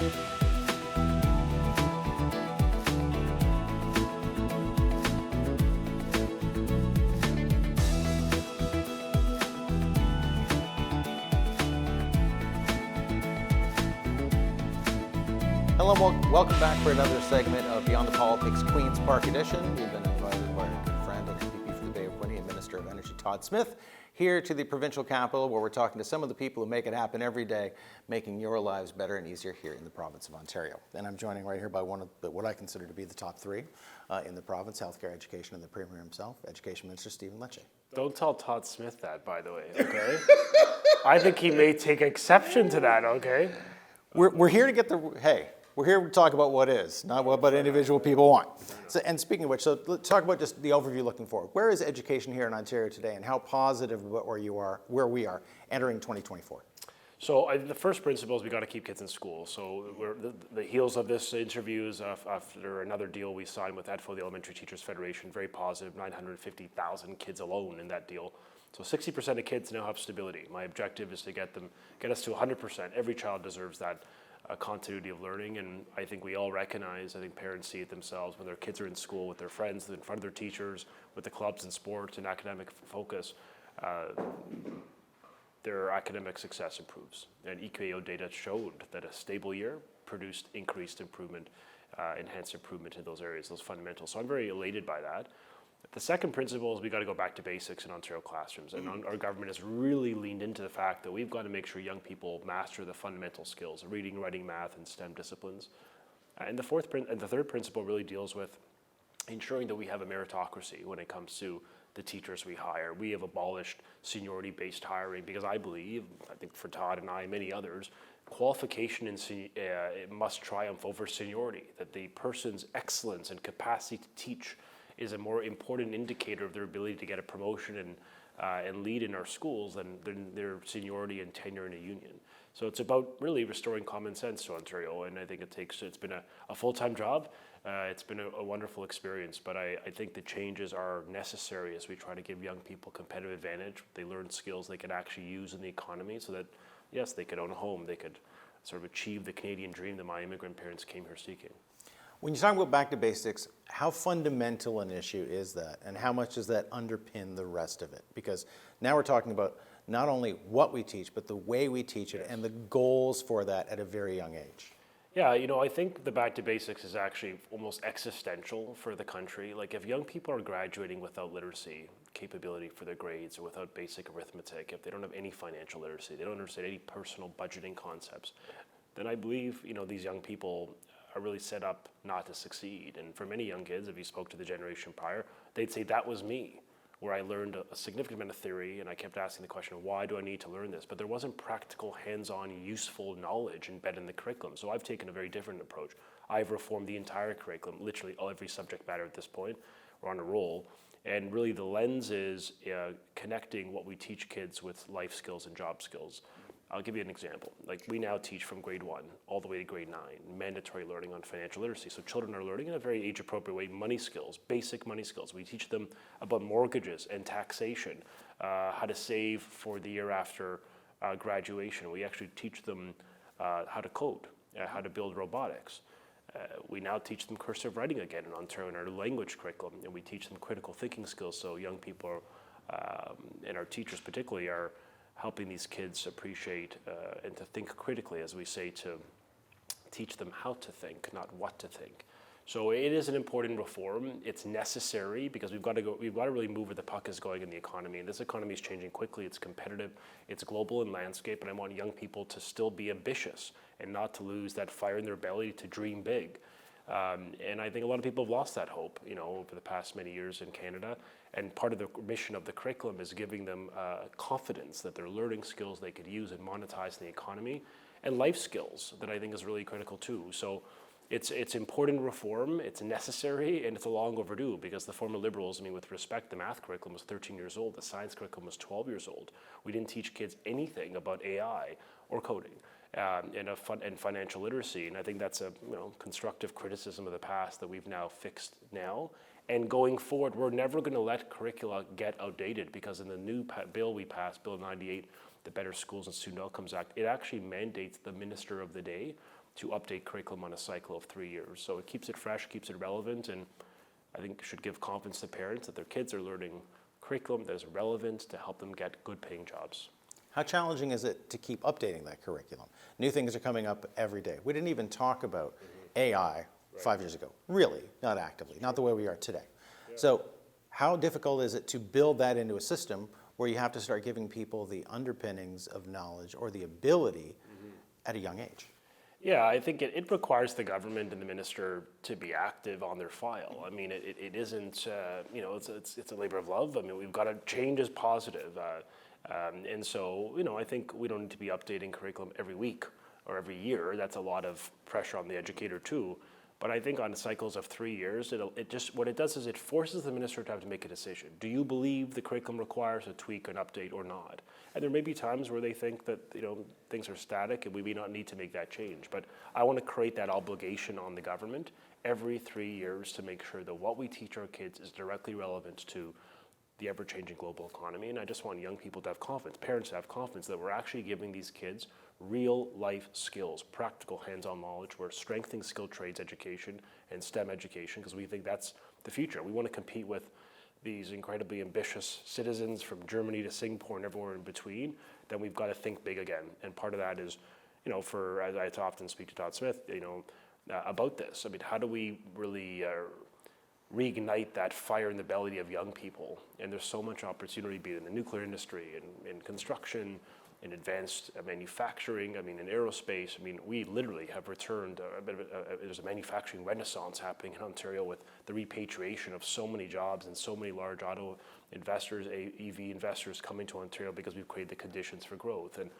Hello, welcome back for another segment of Beyond the Politics Queen's Park Edition. We've been invited by our good friend and MPP for the Bay of Quinte and Minister of Energy Todd Smith here to the provincial capital, where we're talking to some of the people who make it happen every day, making your lives better and easier here in the province of Ontario. And I'm joining right here by one of what I consider to be the top three in the province, healthcare, education, and the Premier himself, Education Minister Stephen Lecce. Don't tell Todd Smith that, by the way, okay? I think he may take exception to that, okay? We're here to get we're here to talk about what is, not what individual people want. So, and speaking of which, so let's talk about just the overview looking forward. Where is education here in Ontario today, and how positive about where we are entering 2024? So the first principle is we got to keep kids in school. So we're the heels of this interview is after another deal we signed with EDFO, the Elementary Teachers Federation, very positive, 950,000 kids alone in that deal. So 60% of kids now have stability. My objective is to get us to 100%. Every child deserves that continuity of learning, and I think we all recognize, I think parents see it themselves when their kids are in school with their friends, in front of their teachers, with the clubs and sports and academic focus, their academic success improves. And EQAO data showed that a stable year produced increased improvement, enhanced improvement in those areas, those fundamentals. So I'm very elated by that. The second principle is we got to go back to basics in Ontario classrooms, and our government has really leaned into the fact that we've got to make sure young people master the fundamental skills, reading, writing, math, and STEM disciplines. And the third principle really deals with ensuring that we have a meritocracy when it comes to the teachers we hire. We have abolished seniority-based hiring because I think for Todd and I and many others, qualification it must triumph over seniority, that the person's excellence and capacity to teach is a more important indicator of their ability to get a promotion and lead in our schools than their seniority and tenure in a union. So it's about really restoring common sense to Ontario, and I think it's been a full-time job. It's been a wonderful experience, but I think the changes are necessary as we try to give young people competitive advantage. They learn skills they can actually use in the economy so that, yes, they could own a home, they could sort of achieve the Canadian dream that my immigrant parents came here seeking. When you talk about back to basics, how fundamental an issue is that, and how much does that underpin the rest of it? Because now we're talking about not only what we teach, but the way we teach it and the goals for that at a very young age. Yeah, I think the back to basics is actually almost existential for the country. Like if young people are graduating without literacy capability for their grades or without basic arithmetic, if they don't have any financial literacy, they don't understand any personal budgeting concepts, then I believe, these young people are really set up not to succeed. And for many young kids, if you spoke to the generation prior, they'd say that was me, where I learned a significant amount of theory and I kept asking the question, why do I need to learn this? But there wasn't practical, hands-on, useful knowledge embedded in the curriculum. So I've taken a very different approach. I've reformed the entire curriculum, literally every subject matter at this point. We're on a roll. And really the lens is connecting what we teach kids with life skills and job skills. I'll give you an example. Like we now teach from grade 1 all the way to grade 9, mandatory learning on financial literacy. So children are learning in a very age-appropriate way, money skills, basic money skills. We teach them about mortgages and taxation, how to save for the year after graduation. We actually teach them how to code, how to build robotics. We now teach them cursive writing again in Ontario in our language curriculum, and we teach them critical thinking skills. So young people, and our teachers particularly, are helping these kids appreciate and to think critically, as we say, to teach them how to think, not what to think. So it is an important reform. It's necessary because we've got to really move where the puck is going in the economy. And this economy is changing quickly. It's competitive. It's global in landscape. And I want young people to still be ambitious and not to lose that fire in their belly to dream big. And I think a lot of people have lost that hope, over the past many years in Canada. And part of the mission of the curriculum is giving them confidence that they're learning skills they could use and monetize in the economy, and life skills that I think is really critical too. So it's important reform, it's necessary, and it's a long overdue because the former Liberals, with respect, the math curriculum was 13 years old, the science curriculum was 12 years old. We didn't teach kids anything about AI or coding. And financial literacy, and I think that's a constructive criticism of the past that we've now fixed now. And going forward, we're never going to let curricula get outdated because in the new bill we passed, Bill 98, the Better Schools and Student Outcomes Act, it actually mandates the Minister of the Day to update curriculum on a cycle of 3 years. So it keeps it fresh, keeps it relevant, and I think should give confidence to parents that their kids are learning curriculum that is relevant to help them get good paying jobs. How challenging is it to keep updating that curriculum? New things are coming up every day. We didn't even talk about AI 5 years ago, really, not actively, not the way we are today. So how difficult is it to build that into a system where you have to start giving people the underpinnings of knowledge or the ability at a young age? Yeah, I think it requires the government and the minister to be active on their file. I mean, it isn't, it's a labor of love. I mean, we've got to change is positive. And so, I think we don't need to be updating curriculum every week or every year. That's a lot of pressure on the educator too. But I think on cycles of 3 years, what it does is it forces the minister to have to make a decision. Do you believe the curriculum requires a tweak, an update, or not? And there may be times where they think that things are static and we may not need to make that change. But I want to create that obligation on the government every 3 years to make sure that what we teach our kids is directly relevant to the ever-changing global economy. And I just want young people to have confidence, parents to have confidence that we're actually giving these kids real life skills, practical hands-on knowledge. We're strengthening skilled trades education and STEM education because we think that's the future. We want to compete with these incredibly ambitious citizens from Germany to Singapore and everywhere in between. Then we've got to think big again. And part of that is, as I often speak to Todd Smith, about this. I mean, how do we really reignite that fire in the belly of young people? And there's so much opportunity, be it in the nuclear industry, in construction, in advanced manufacturing, in aerospace. We literally have returned there's a manufacturing renaissance happening in Ontario with the repatriation of so many jobs and so many large auto investors, EV investors coming to Ontario because we've created the conditions for growth. And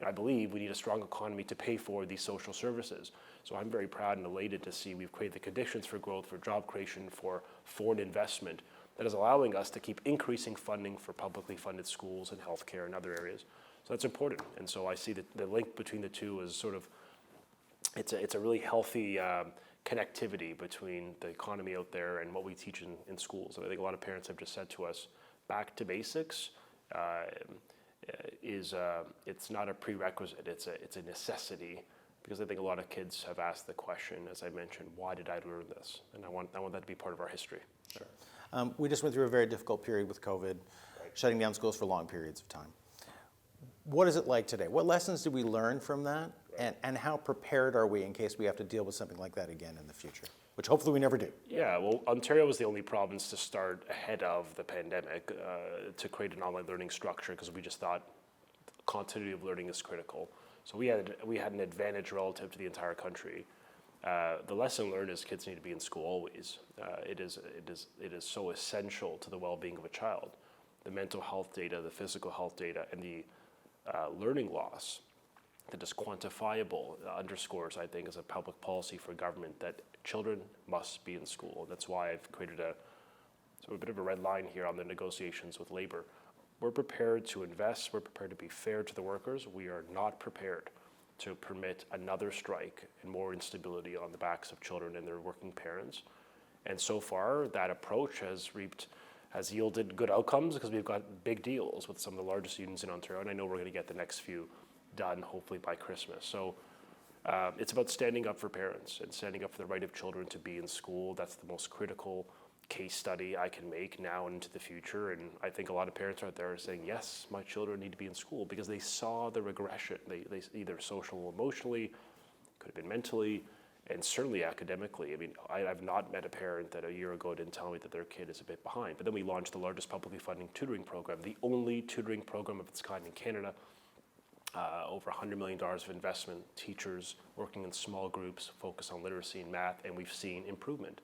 I believe we need a strong economy to pay for these social services. So I'm very proud and elated to see we've created the conditions for growth, for job creation, for foreign investment that is allowing us to keep increasing funding for publicly funded schools and healthcare and other areas. So that's important. And so I see that the link between the two is it's a really healthy connectivity between the economy out there and what we teach in schools. And I think a lot of parents have just said to us, back to basics it's not a prerequisite, it's a necessity, because I think a lot of kids have asked the question, as I mentioned, why did I learn this? And I want that to be part of our history. Sure. We just went through a very difficult period with COVID, shutting down schools for long periods of time. What is it like today? What lessons did we learn from that? And how prepared are we in case we have to deal with something like that again in the future, which hopefully we never do? Yeah, well, Ontario was the only province to start ahead of the pandemic to create an online learning structure because we just thought continuity of learning is critical. So we had an advantage relative to the entire country. The lesson learned is kids need to be in school always. It is so essential to the well-being of a child. The mental health data, the physical health data, and the learning loss that is quantifiable underscores, I think, as a public policy for government that children must be in school. And that's why I've created a bit of a red line here on the negotiations with labor. We're prepared to invest. We're prepared to be fair to the workers. We are not prepared to permit another strike and more instability on the backs of children and their working parents. And so far, that approach has yielded good outcomes because we've got big deals with some of the largest unions in Ontario, and I know we're going to get the next few done hopefully by Christmas. So it's about standing up for parents and standing up for the right of children to be in school. That's the most critical case study I can make now and into the future. And I think a lot of parents out there are saying, yes, my children need to be in school because they saw the regression. They either social or emotionally, could have been mentally, and certainly academically. I've not met a parent that a year ago didn't tell me that their kid is a bit behind. But then we launched the largest publicly funding tutoring program, the only tutoring program of its kind in Canada. Over $100 million of investment, teachers working in small groups, focus on literacy and math, and we've seen improvement.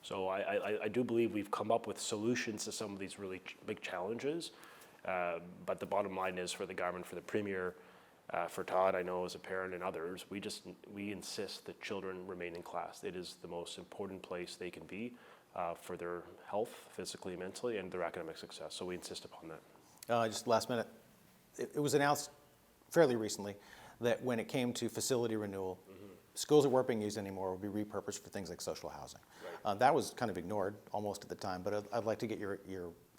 So I do believe we've come up with solutions to some of these really big challenges. But the bottom line is for the government, for the Premier, for Todd, I know as a parent and others, we insist that children remain in class. It is the most important place they can be for their health, physically, mentally, and their academic success. So we insist upon that. Just last minute, it was announced fairly recently that when it came to facility renewal, schools that weren't being used anymore would be repurposed for things like social housing. Right. That was kind of ignored almost at the time, but I'd like to get your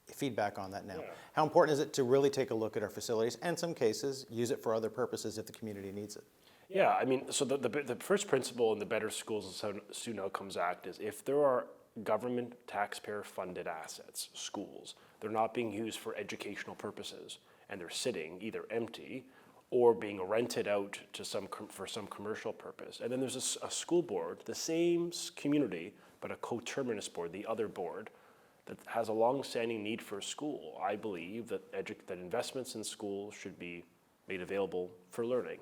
feedback on that now. Yeah. How important is it to really take a look at our facilities and, in some cases, use it for other purposes if the community needs it? Yeah, I mean, so the first principle in the Better Schools and Student Outcomes Act is if there are government taxpayer-funded assets, schools, they're not being used for educational purposes, and they're sitting either empty or being rented out to for some commercial purpose. And then there's a school board, the same community, but a coterminous board, the other board, that has a long-standing need for a school. I believe that investments in schools should be made available for learning.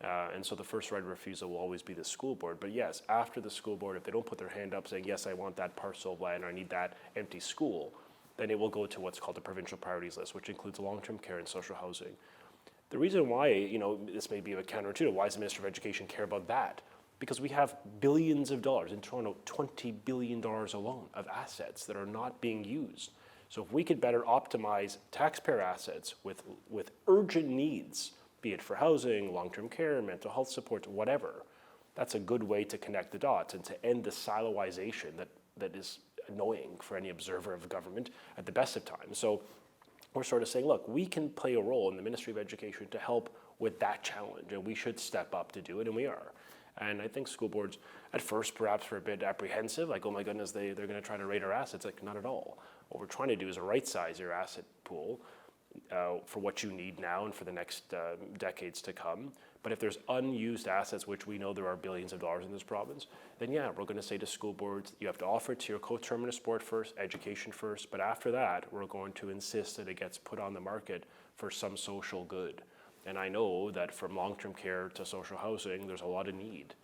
And so the first right of refusal will always be the school board. But yes, after the school board, if they don't put their hand up saying, yes, I want that parcel of land, or I need that empty school, then it will go to what's called the provincial priorities list, which includes long-term care and social housing. The reason why, this may be a counterintuitive, why does the Minister of Education care about that? Because we have billions of dollars, in Toronto, $20 billion alone of assets that are not being used. So if we could better optimize taxpayer assets with urgent needs, be it for housing, long-term care, mental health support, whatever, that's a good way to connect the dots and to end the siloization that is annoying for any observer of government at the best of times. So we're sort of saying, look, we can play a role in the Ministry of Education to help with that challenge, and we should step up to do it, and we are. And I think school boards, at first, perhaps were a bit apprehensive, like, oh my goodness, they're going to try to raid our assets. Like, not at all. What we're trying to do is right-size your asset pool for what you need now and for the next decades to come. But if there's unused assets, which we know there are billions of dollars in this province, then yeah, we're going to say to school boards, you have to offer it to your coterminous board first, education first, but after that, we're going to insist that it gets put on the market for some social good. And I know that from long-term care to social housing, there's a lot of need.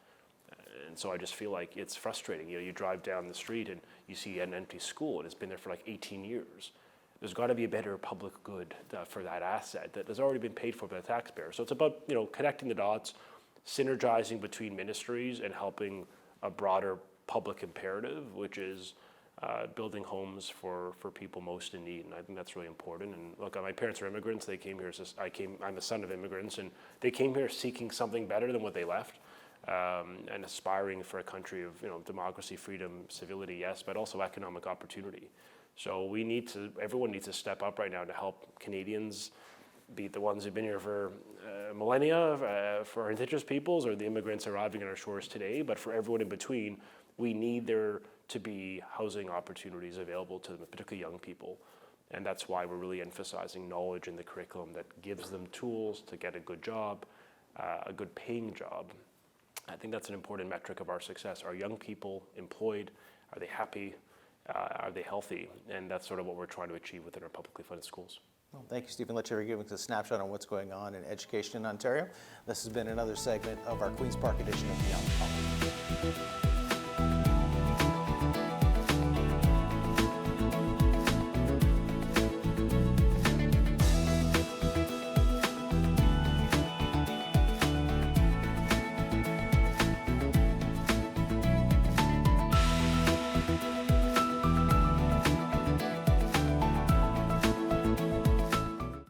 And so I just feel like it's frustrating. You drive down the street and you see an empty school and it's been there for like 18 years. There's got to be a better public good for that asset that has already been paid for by the taxpayer. So it's about connecting the dots, synergizing between ministries, and helping a broader public imperative, which is building homes for people most in need. And I think that's really important. And look, my parents are immigrants. They came here I'm a son of immigrants, and they came here seeking something better than what they left, and aspiring for a country of democracy, freedom, civility, yes, but also economic opportunity. So everyone needs to step up right now to help Canadians, be it the ones who've been here for millennia, for Indigenous peoples, or the immigrants arriving on our shores today, but for everyone in between, we need there to be housing opportunities available to them, particularly young people. And that's why we're really emphasizing knowledge in the curriculum that gives them tools to get a good job, a good paying job. I think that's an important metric of our success. Are young people employed? Are they happy? Are they healthy? And that's sort of what we're trying to achieve within our publicly funded schools. Well, thank you, Stephen Lecce, for giving us a snapshot on what's going on in education in Ontario. This has been another segment of our Queen's Park edition of Beyond the Politics.